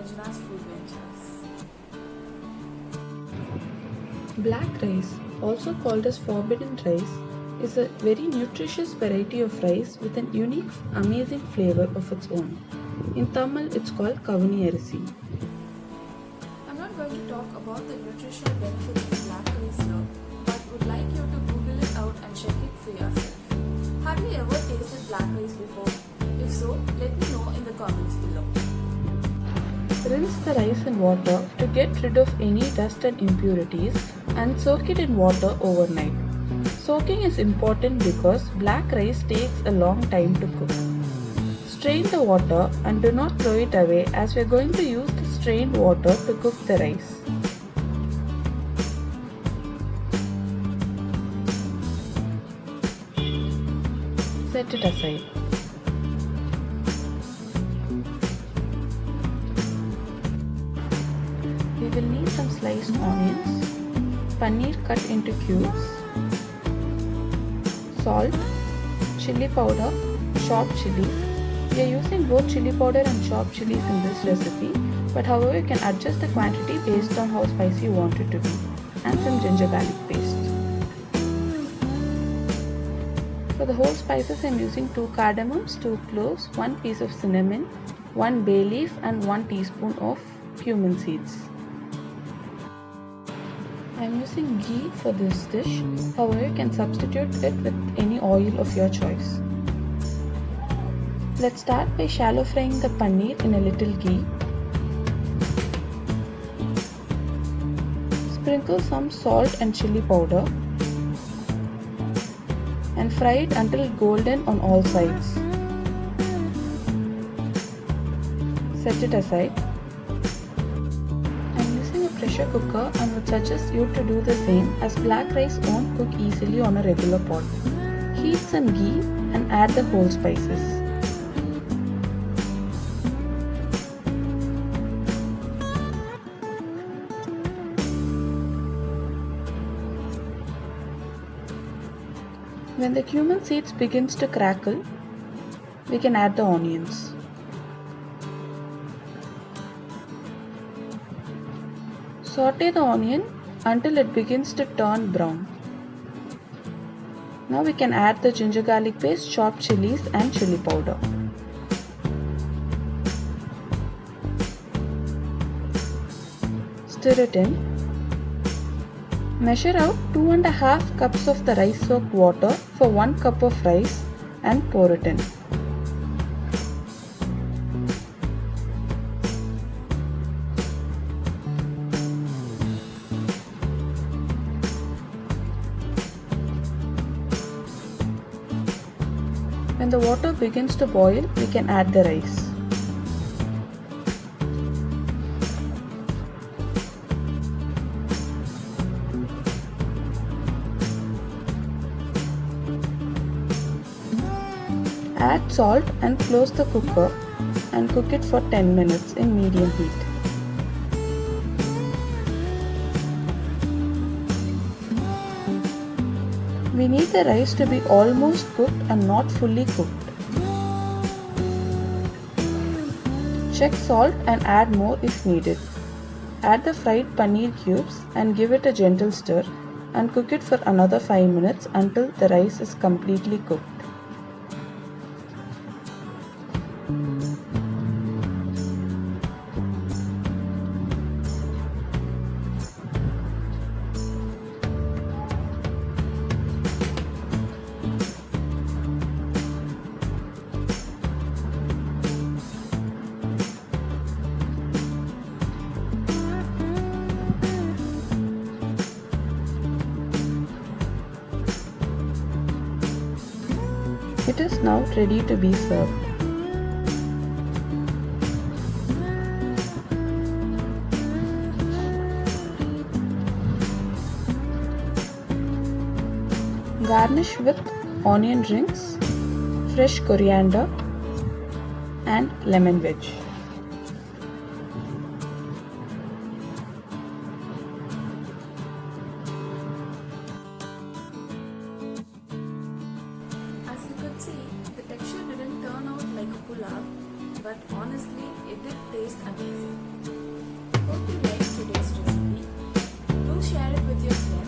Anjana's Food Ventures. Black rice, also called as forbidden rice, is a very nutritious variety of rice with an unique, amazing flavor of its own. In Tamil, it's called kavani arisi. I'm not going to talk about the nutritional benefits of black rice here, but would like you to Google it out and check it for yourself. Have you ever tasted black rice before? If so, let me know in the comments below. Rinse the rice in water to get rid of any dust and impurities and soak it in water overnight. Soaking is important because black rice takes a long time to cook. Strain the water and do not throw it away as we are going to use the strained water to cook the rice. Set it aside. We will need some sliced onions, paneer cut into cubes, salt, chilli powder, chopped chillies. We are using both chilli powder and chopped chillies in this recipe, but however you can adjust the quantity based on how spicy you want it to be, and some ginger garlic paste. For the whole spices I am using 2 cardamoms, 2 cloves, 1 piece of cinnamon, 1 bay leaf and 1 teaspoon of cumin seeds. I am using ghee for this dish, however you can substitute it with any oil of your choice. Let's start by shallow frying the paneer in a little ghee. Sprinkle some salt and chilli powder and fry it until golden on all sides. Set it aside. Pressure cooker and would suggest you to do the same as black rice won't cook easily on a regular pot. Heat some ghee and add the whole spices. When the cumin seeds begins to crackle, we can add the onions. Sauté the onion until it begins to turn brown. Now we can add the ginger garlic paste, chopped chillies and chilli powder. Stir it in. Measure out 2.5 cups of the rice soaked water for 1 cup of rice and pour it in. When the water begins to boil, we can add the rice. Add salt and close the cooker and cook it for 10 minutes in medium heat. We need the rice to be almost cooked and not fully cooked. Check salt and add more if needed. Add the fried paneer cubes and give it a gentle stir and cook it for another 5 minutes until the rice is completely cooked. It is now ready to be served. Garnish with onion rings, fresh coriander and lemon wedge. As you could see, the texture didn't turn out like a pulao, but honestly, it did taste amazing. with your friends.